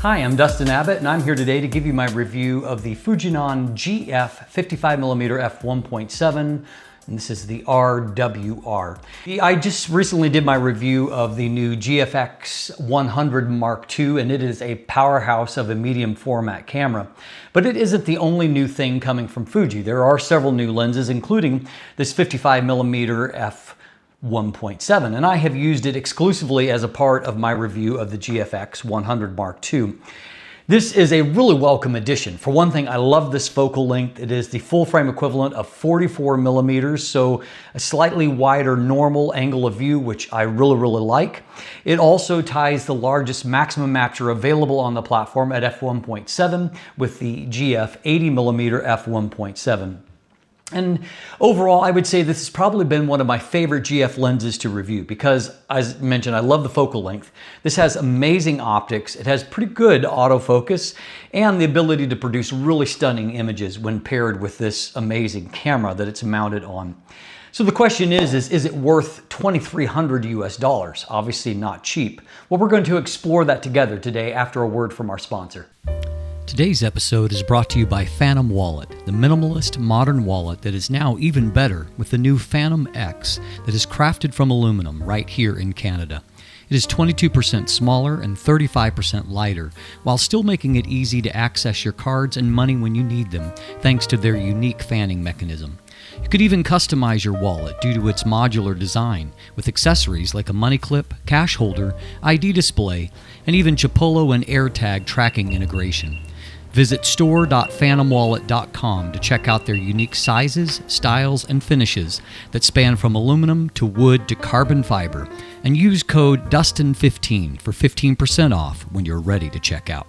Hi, I'm Dustin Abbott, and I'm here today to give you my review of the Fujinon GF 55mm F1.7, and this is the RWR. I just recently did my review of the new GFX 100 Mark II, and it is a powerhouse of a medium format camera. But it isn't the only new thing coming from Fuji. There are several new lenses, including this 55mm F1.7, and I have used it exclusively as a part of my review of the GFX 100 Mark II. This is a really welcome addition. For one thing, I love this focal length. It is the full frame equivalent of 44 millimeters, so a slightly wider normal angle of view, which I really like. It also ties the largest maximum aperture available on the platform at f1.7 with the GF 80mm f1.7. And overall, I would say this has probably been one of my favorite GF lenses to review because, as mentioned, I love the focal length. This has amazing optics, it has pretty good autofocus, and the ability to produce really stunning images when paired with this amazing camera that it's mounted on. So the question is it worth $2,300 US? Obviously not cheap. Well, we're going to explore that together today after a word from our sponsor. Today's episode is brought to you by Fantom Wallet, the minimalist modern wallet that is now even better with the new Fantom X that is crafted from aluminum right here in Canada. It is 22% smaller and 35% lighter, while still making it easy to access your cards and money when you need them, thanks to their unique fanning mechanism. You could even customize your wallet due to its modular design, with accessories like a money clip, cash holder, ID display, and even Chipolo and AirTag tracking integration. Visit store.fantomwallet.com to check out their unique sizes, styles, and finishes that span from aluminum to wood to carbon fiber, and use code DUSTIN15 for 15% off when you're ready to check out.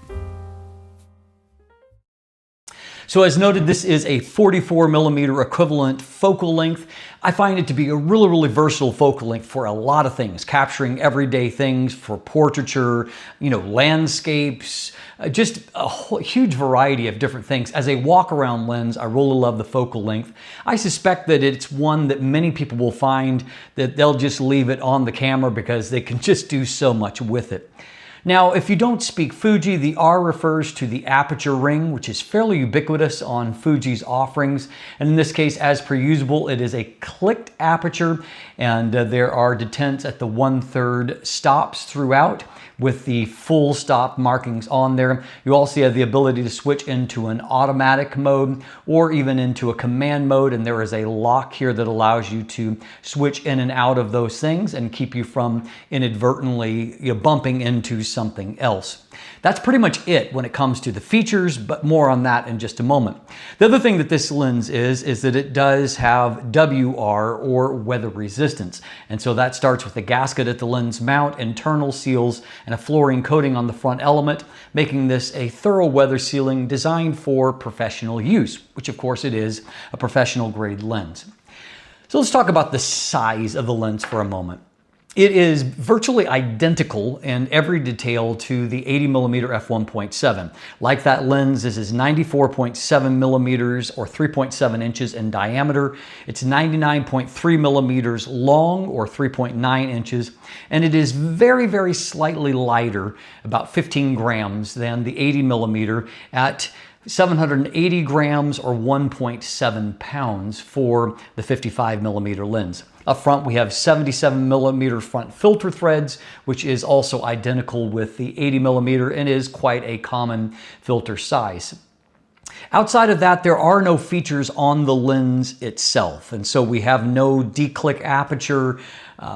So as noted, this is a 44mm equivalent focal length. I find it to be a really versatile focal length for a lot of things, capturing everyday things for portraiture, landscapes, just a huge variety of different things. As a walk-around lens, I really love the focal length. I suspect that it's one that many people will find that they'll just leave it on the camera because they can just do so much with it. Now, if you don't speak Fuji, the R refers to the aperture ring, which is fairly ubiquitous on Fuji's offerings. And in this case, as per usual, it is a clicked aperture, and there are detents at the 1/3 stops throughout with the full stop markings on there. You also have the ability to switch into an automatic mode or even into a command mode, and there is a lock here that allows you to switch in and out of those things and keep you from inadvertently bumping into something else. That's pretty much it when it comes to the features, but more on that in just a moment. The other thing that this lens is that it does have WR, or weather resistance. And so that starts with a gasket at the lens mount, internal seals, and a fluorine coating on the front element, making this a thorough weather sealing designed for professional use, which of course it is a professional grade lens. So let's talk about the size of the lens for a moment. It is virtually identical in every detail to the 80mm f1.7. Like that lens, this is 94.7 millimeters or 3.7 inches in diameter. It's 99.3 millimeters long or 3.9 inches. And it is very slightly lighter, about 15 grams, than the 80mm at 780 grams or 1.7 pounds for the 55mm lens. Up front, we have 77mm front filter threads, which is also identical with the 80mm and is quite a common filter size. Outside of that, there are no features on the lens itself, and so we have no D-click aperture,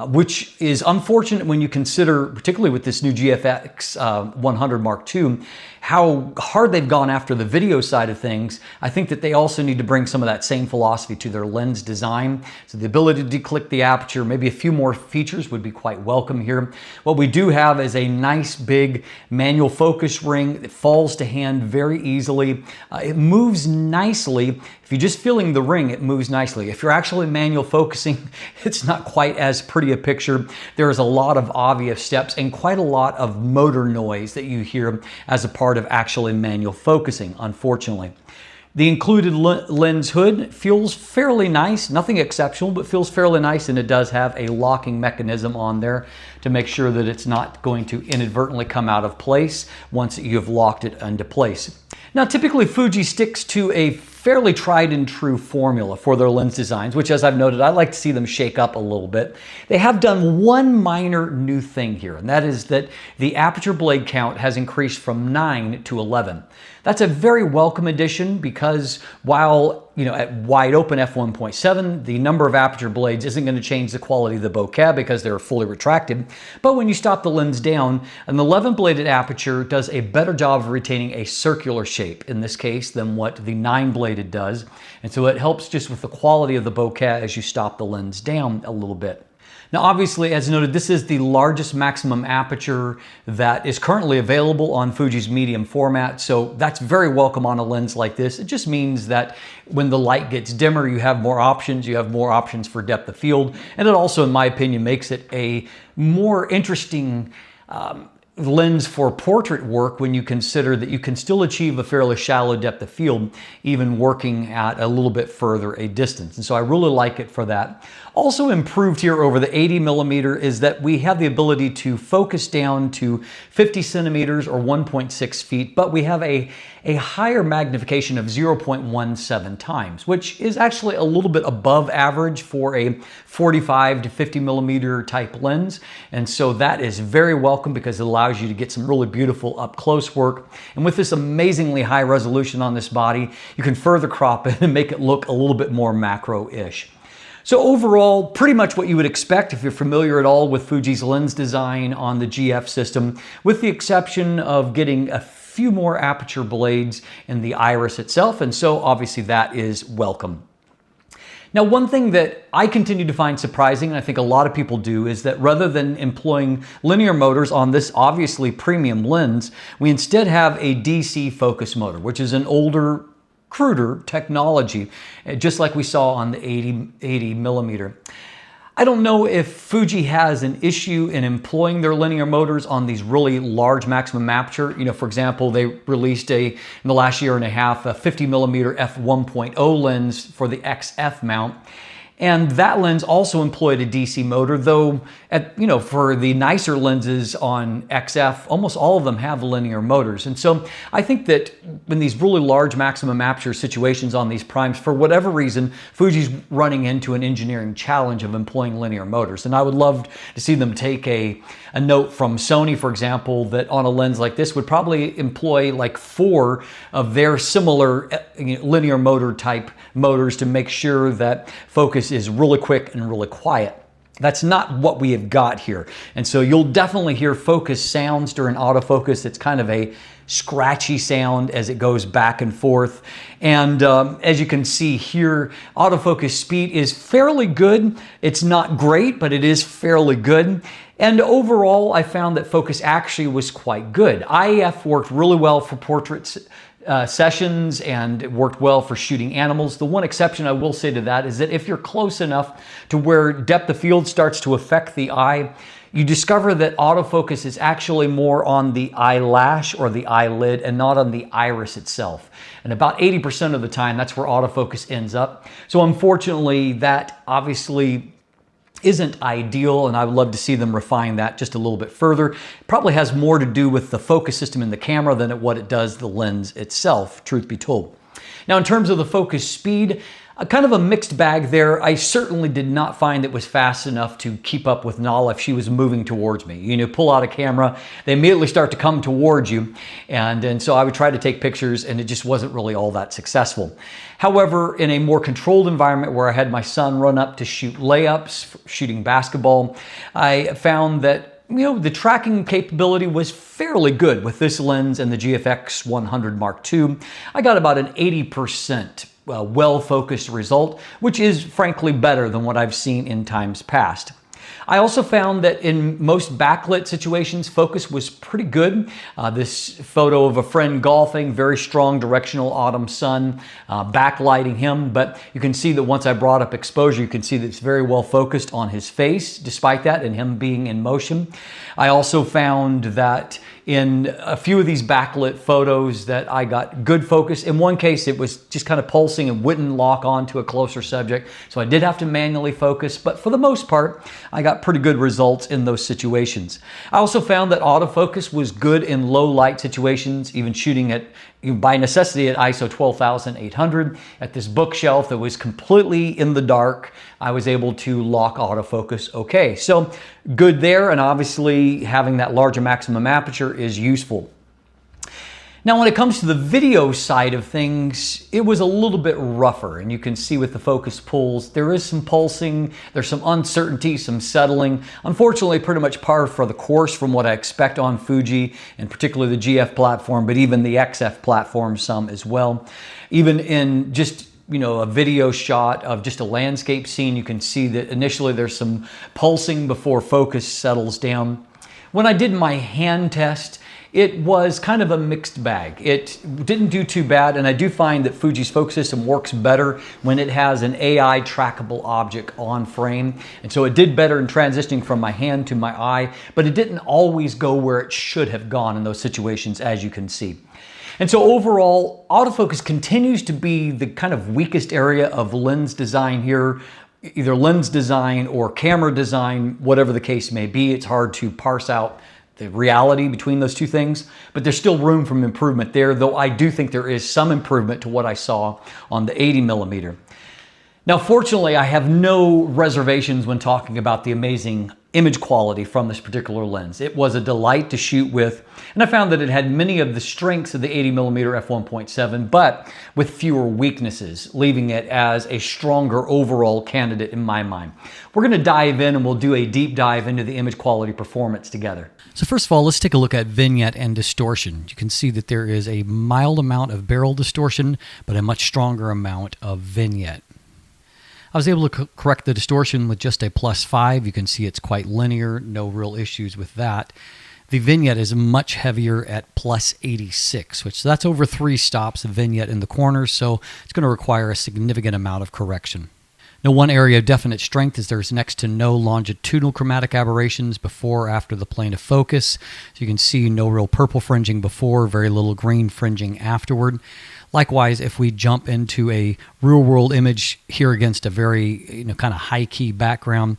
which is unfortunate when you consider, particularly with this new GFX 100 Mark II, how hard they've gone after the video side of things. I think that they also need to bring some of that same philosophy to their lens design. So the ability to declick the aperture, maybe a few more features would be quite welcome here. What we do have is a nice big manual focus ring that falls to hand very easily. It moves nicely. If you're just feeling the ring, it moves nicely. If you're actually manual focusing, it's not quite as pretty a picture. There is a lot of obvious steps and quite a lot of motor noise that you hear as a part of actually manual focusing, unfortunately. The included lens hood feels fairly nice, nothing exceptional, but feels fairly nice, and it does have a locking mechanism on there to make sure that it's not going to inadvertently come out of place once you've locked it into place. Now, typically Fuji sticks to a fairly tried and true formula for their lens designs, which, as I've noted, I like to see them shake up a little bit. They have done one minor new thing here, and that is that the aperture blade count has increased from 9 to 11. That's a very welcome addition because while, at wide open f1.7, the number of aperture blades isn't going to change the quality of the bokeh because they're fully retracted. But when you stop the lens down, an 11 bladed aperture does a better job of retaining a circular shape in this case than what the 9 bladed does. And so it helps just with the quality of the bokeh as you stop the lens down a little bit. Now, obviously, as noted, this is the largest maximum aperture that is currently available on Fuji's medium format, so that's very welcome on a lens like this. It just means that when the light gets dimmer, you have more options for depth of field, and it also, in my opinion, makes it a more interesting lens for portrait work when you consider that you can still achieve a fairly shallow depth of field even working at a little bit further a distance. And so I really like it for that. Also improved here over the 80mm is that we have the ability to focus down to 50 centimeters or 1.6 feet, but we have a higher magnification of 0.17 times, which is actually a little bit above average for a 45 to 50mm type lens. And so that is very welcome because it allows you to get some really beautiful up close work. And with this amazingly high resolution on this body, you can further crop it and make it look a little bit more macro-ish. So overall, pretty much what you would expect if you're familiar at all with Fuji's lens design on the GF system, with the exception of getting a few more aperture blades in the iris itself, and so obviously that is welcome. Now, one thing that I continue to find surprising, and I think a lot of people do, is that rather than employing linear motors on this obviously premium lens, we instead have a DC focus motor, which is an older, cruder technology, just like we saw on the 80mm. I don't know if Fuji has an issue in employing their linear motors on these really large maximum aperture. For example, they released in the last year and a half, a 50mm f1.0 lens for the XF mount. And that lens also employed a DC motor, though for the nicer lenses on XF, almost all of them have linear motors. And so I think that in these really large maximum aperture situations on these primes, for whatever reason, Fuji's running into an engineering challenge of employing linear motors. And I would love to see them take a note from Sony, for example, that on a lens like this would probably employ like 4 of their similar linear motor type motors to make sure that focus is really quick and really quiet. That's not what we have got here. And so you'll definitely hear focus sounds during autofocus. It's kind of a scratchy sound as it goes back and forth. And as you can see here, autofocus speed is fairly good. It's not great, but it is fairly good. And overall, I found that focus actually was quite good. IAF worked really well for portraits sessions, and it worked well for shooting animals. The one exception I will say to that is that if you're close enough to where depth of field starts to affect the eye, you discover that autofocus is actually more on the eyelash or the eyelid and not on the iris itself. And about 80% of the time, that's where autofocus ends up. So unfortunately, that obviously isn't ideal, and I would love to see them refine that just a little bit further. It probably has more to do with the focus system in the camera than what it does the lens itself, truth be told. Now, in terms of the focus speed, kind of a mixed bag there. I certainly did not find it was fast enough to keep up with Nala if she was moving towards me. You pull out a camera, they immediately start to come towards you. And so I would try to take pictures, and it just wasn't really all that successful. However, in a more controlled environment where I had my son run up to shoot layups, shooting basketball, I found that the tracking capability was fairly good with this lens and the GFX 100 Mark II. I got about an 80% well-focused result, which is frankly better than what I've seen in times past. I also found that in most backlit situations, focus was pretty good. This photo of a friend golfing, very strong directional autumn sun, backlighting him. But you can see that once I brought up exposure, you can see that it's very well focused on his face, despite that, and him being in motion. I also found that In a few of these backlit photos that I got good focus. In one case, it was just kind of pulsing and wouldn't lock onto a closer subject. So I did have to manually focus, but for the most part, I got pretty good results in those situations. I also found that autofocus was good in low light situations, even shooting at, by necessity, at ISO 12,800. At this bookshelf that was completely in the dark, I was able to lock autofocus okay. So good there, and obviously having that larger maximum aperture is useful. Now, when it comes to the video side of things, it was a little bit rougher, and you can see with the focus pulls, there is some pulsing, there's some uncertainty, some settling. Unfortunately, pretty much par for the course from what I expect on Fuji, and particularly the GF platform, but even the XF platform some as well. Even in just a video shot of just a landscape scene, you can see that initially there's some pulsing before focus settles down. When I did my hand test, it was kind of a mixed bag. It didn't do too bad, and I do find that Fuji's focus system works better when it has an AI trackable object on frame. And so it did better in transitioning from my hand to my eye, but it didn't always go where it should have gone in those situations, as you can see. And so overall, autofocus continues to be the kind of weakest area of lens design here, either lens design or camera design, whatever the case may be. It's hard to parse out the reality between those two things, but there's still room for improvement there, though I do think there is some improvement to what I saw on the 80mm. Now, fortunately, I have no reservations when talking about the amazing image quality from this particular lens. It was a delight to shoot with, and I found that it had many of the strengths of the 80mm f1.7, but with fewer weaknesses, leaving it as a stronger overall candidate in my mind. We're going to dive in and we'll do a deep dive into the image quality performance together. So first of all, let's take a look at vignette and distortion. You can see that there is a mild amount of barrel distortion, but a much stronger amount of vignette. I was able to correct the distortion with just a +5. You can see it's quite linear, no real issues with that. The vignette is much heavier at +86, which that's over 3 stops of vignette in the corners, so it's going to require a significant amount of correction. Now, one area of definite strength is there's next to no longitudinal chromatic aberrations before or after the plane of focus. So you can see no real purple fringing before, very little green fringing afterward. Likewise, if we jump into a real-world image here against a very kind of high-key background,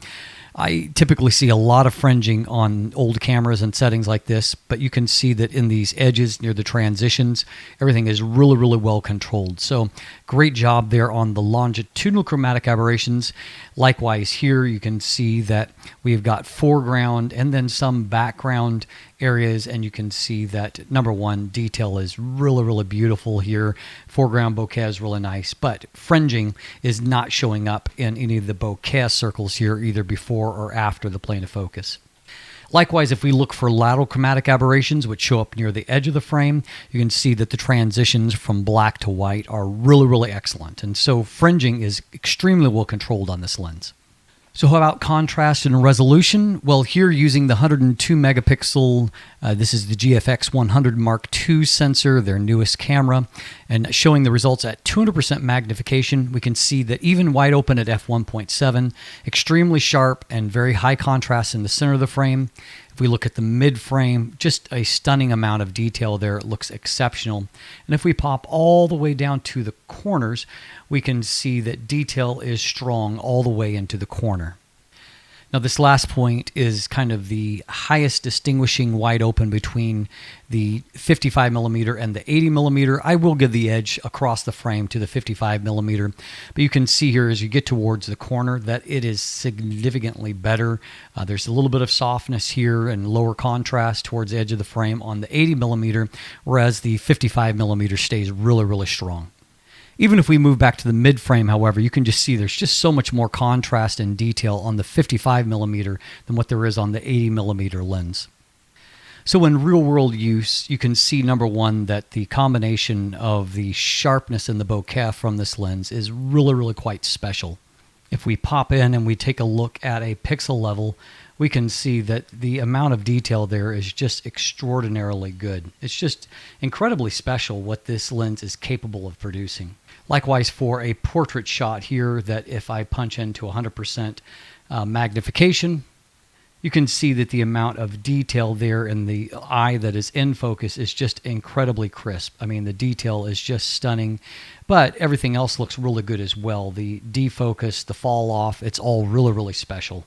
I typically see a lot of fringing on old cameras and settings like this, but you can see that in these edges near the transitions, everything is really, really well controlled. So great job there on the longitudinal chromatic aberrations. Likewise here, you can see that we've got foreground and then some background areas, and you can see that number one, detail is really, really beautiful here. Foreground bokeh is really nice, but fringing is not showing up in any of the bokeh circles here, either before or after the plane of focus. Likewise, if we look for lateral chromatic aberrations, which show up near the edge of the frame, you can see that the transitions from black to white are really, really excellent. And so fringing is extremely well controlled on this lens. So how about contrast and resolution? Well, here using the 102 megapixel, this is the GFX 100 Mark II sensor, their newest camera, and showing the results at 200% magnification, we can see that even wide open at f1.7, extremely sharp and very high contrast in the center of the frame. If we look at the mid frame, just a stunning amount of detail there. It looks exceptional. And if we pop all the way down to the corners, we can see that detail is strong all the way into the corner. Now, this last point is kind of the highest distinguishing wide open between the 55mm and the 80mm. I will give the edge across the frame to the 55mm, but you can see here as you get towards the corner that it is significantly better. There's a little bit of softness here and lower contrast towards the edge of the frame on the 80mm, whereas the 55mm stays really, really strong. Even if we move back to the mid frame, however, you can just see there's just so much more contrast and detail on the 55mm than what there is on the 80mm lens. So in real world use, you can see, number one, that the combination of the sharpness and the bokeh from this lens is really, really quite special. If we pop in and we take a look at a pixel level, we can see that the amount of detail there is just extraordinarily good. It's just incredibly special what this lens is capable of producing. Likewise for a portrait shot here, that if I punch into 100% magnification, You can see that the amount of detail there in the eye that is in focus is just incredibly crisp. I mean, the detail is just stunning, but everything else looks really good as well. The defocus, the fall off, it's all really, really special.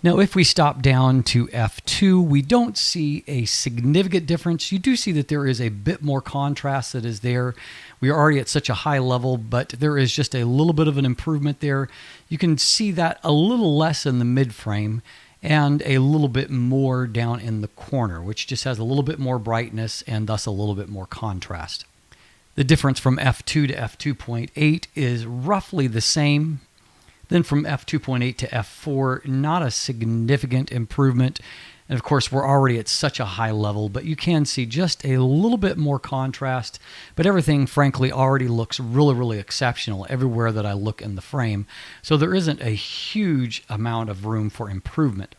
Now, if we stop down to f2, we don't see a significant difference. You do see that there is a bit more contrast that is there. We are already at such a high level, but there is just a little bit of an improvement there. You can see that a little less in the mid frame and a little bit more down in the corner, which just has a little bit more brightness and thus a little bit more contrast. The difference from f2 to f2.8 is roughly the same. Then from f2.8 to f4, not a significant improvement. And of course, we're already at such a high level, but you can see just a little bit more contrast. But everything, frankly, already looks really, really exceptional everywhere that I look in the frame. So there isn't a huge amount of room for improvement.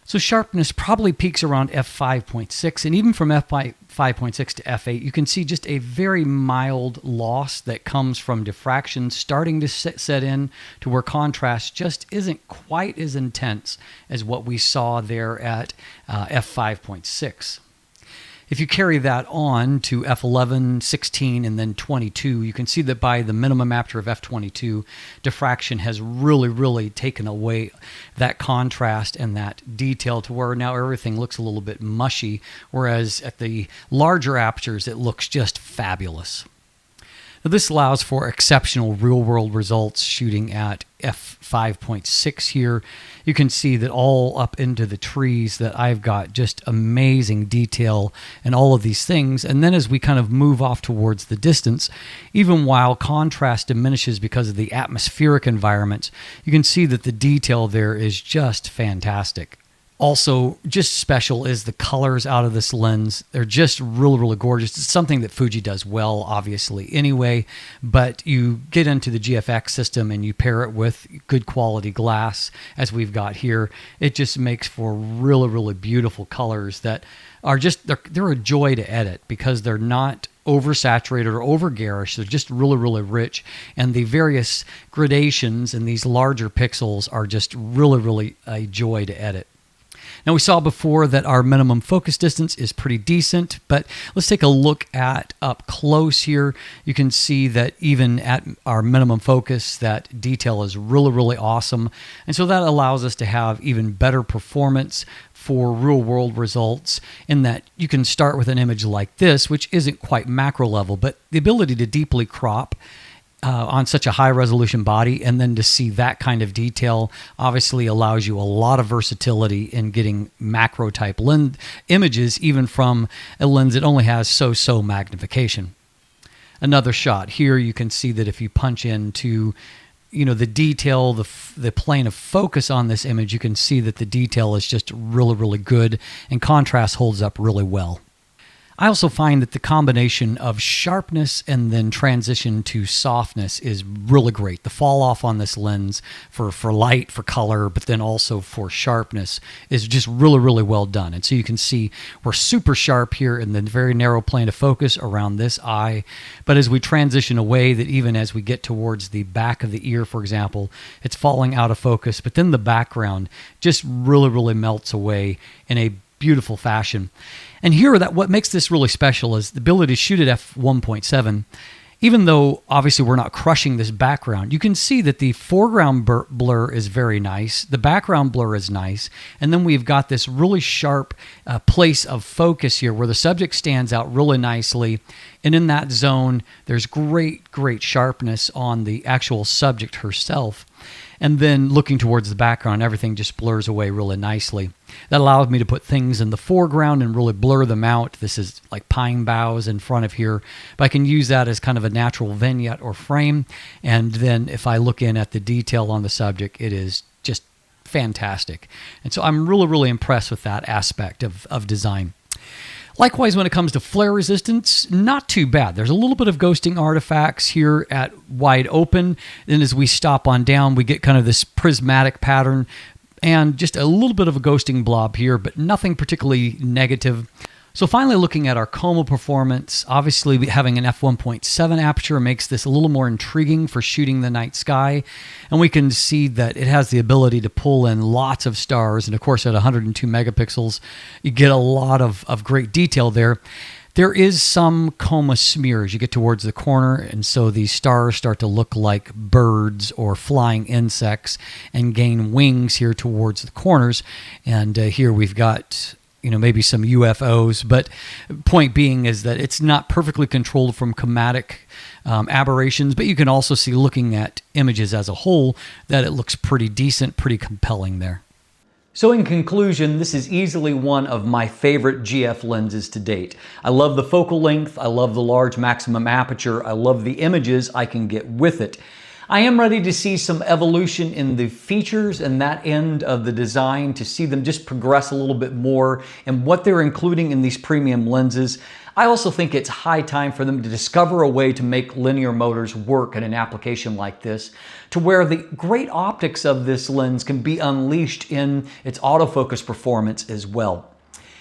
So sharpness probably peaks around f5.6, and even from f5.6 to f8, you can see just a very mild loss that comes from diffraction starting to set in to where contrast just isn't quite as intense as what we saw there at f5.6. If you carry that on to f11, 16, and then 22, you can see that by the minimum aperture of f22, diffraction has really, really taken away that contrast and that detail to where now everything looks a little bit mushy, whereas at the larger apertures, it looks just fabulous. Now, this allows for exceptional real-world results shooting at f5.6 here. You can see that all up into the trees that I've got just amazing detail and all of these things. And then as we kind of move off towards the distance, even while contrast diminishes because of the atmospheric environments, you can see that the detail there is just fantastic. Also, just special is the colors out of this lens. They're just really, really gorgeous. It's something that Fuji does well, obviously, anyway, but you get into the GFX system and you pair it with good quality glass, as we've got here. It just makes for really, really beautiful colors that are just, they're a joy to edit because they're not oversaturated or over garish. They're just really, really rich. And the various gradations in these larger pixels are just really, really a joy to edit. Now, we saw before that our minimum focus distance is pretty decent, but let's take a look at up close here. You can see that even at our minimum focus, that detail is really, really awesome. And so that allows us to have even better performance for real-world results in that you can start with an image like this, which isn't quite macro level, but the ability to deeply crop on such a high resolution body and then to see that kind of detail obviously allows you a lot of versatility in getting macro type lens images even from a lens that only has so magnification. Another shot here, you can see that if you punch into the detail, the plane of focus on this image, you can see that the detail is just really, really good and contrast holds up really well. I also find that the combination of sharpness and then transition to softness is really great. The fall off on this lens for light, for color, but then also for sharpness is just really, really well done. And so you can see we're super sharp here in the very narrow plane of focus around this eye. But as we transition away, that even as we get towards the back of the ear, for example, it's falling out of focus. But then the background just really, really melts away in a beautiful fashion. And here, what makes this really special is the ability to shoot at f1.7. Even though obviously we're not crushing this background, you can see that the foreground blur is very nice, the background blur is nice, and then we've got this really sharp place of focus here where the subject stands out really nicely, and in that zone there's great sharpness on the actual subject herself. And then looking towards the background, everything just blurs away really nicely. That allows me to put things in the foreground and really blur them out. This is like pine boughs in front of here, but I can use that as kind of a natural vignette or frame. And then if I look in at the detail on the subject, it is just fantastic. And so I'm really, really impressed with that aspect of design. Likewise, when it comes to flare resistance, not too bad. There's a little bit of ghosting artifacts here at wide open. Then as we stop on down, we get kind of this prismatic pattern and just a little bit of a ghosting blob here, but nothing particularly negative. So finally, looking at our coma performance, obviously having an f1.7 aperture makes this a little more intriguing for shooting the night sky. And we can see that it has the ability to pull in lots of stars. And of course, at 102 megapixels, you get a lot of great detail there. There is some coma smear as you get towards the corner, and so these stars start to look like birds or flying insects and gain wings here towards the corners. And here we've got maybe some UFOs, but point being is that it's not perfectly controlled from chromatic aberrations, but you can also see, looking at images as a whole, that it looks pretty decent, pretty compelling there. So in conclusion, this is easily one of my favorite GF lenses to date. I love the focal length, I love the large maximum aperture, I love the images I can get with it. I am ready to see some evolution in the features and that end of the design, to see them just progress a little bit more and what they're including in these premium lenses. I also think it's high time for them to discover a way to make linear motors work in an application like this, to where the great optics of this lens can be unleashed in its autofocus performance as well.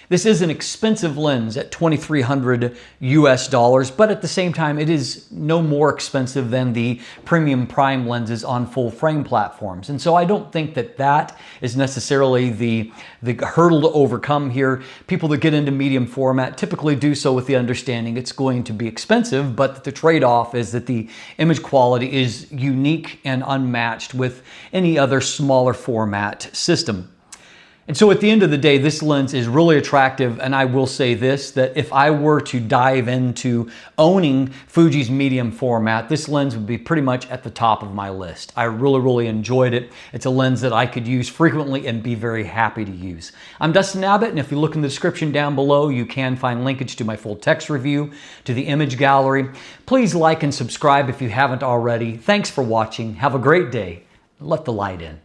This is an expensive lens at $2,300 US, but at the same time, it is no more expensive than the premium prime lenses on full frame platforms. And so I don't think that that is necessarily the hurdle to overcome here. People that get into medium format typically do so with the understanding it's going to be expensive, but the trade-off is that the image quality is unique and unmatched with any other smaller format system. And so at the end of the day, this lens is really attractive, and I will say this, that if I were to dive into owning Fuji's medium format, this lens would be pretty much at the top of my list. I really enjoyed it. It's a lens that I could use frequently and be very happy to use. I'm Dustin Abbott, and if you look in the description down below, you can find linkage to my full text review, to the image gallery. Please like and subscribe if you haven't already. Thanks for watching. Have a great day. Let the light in.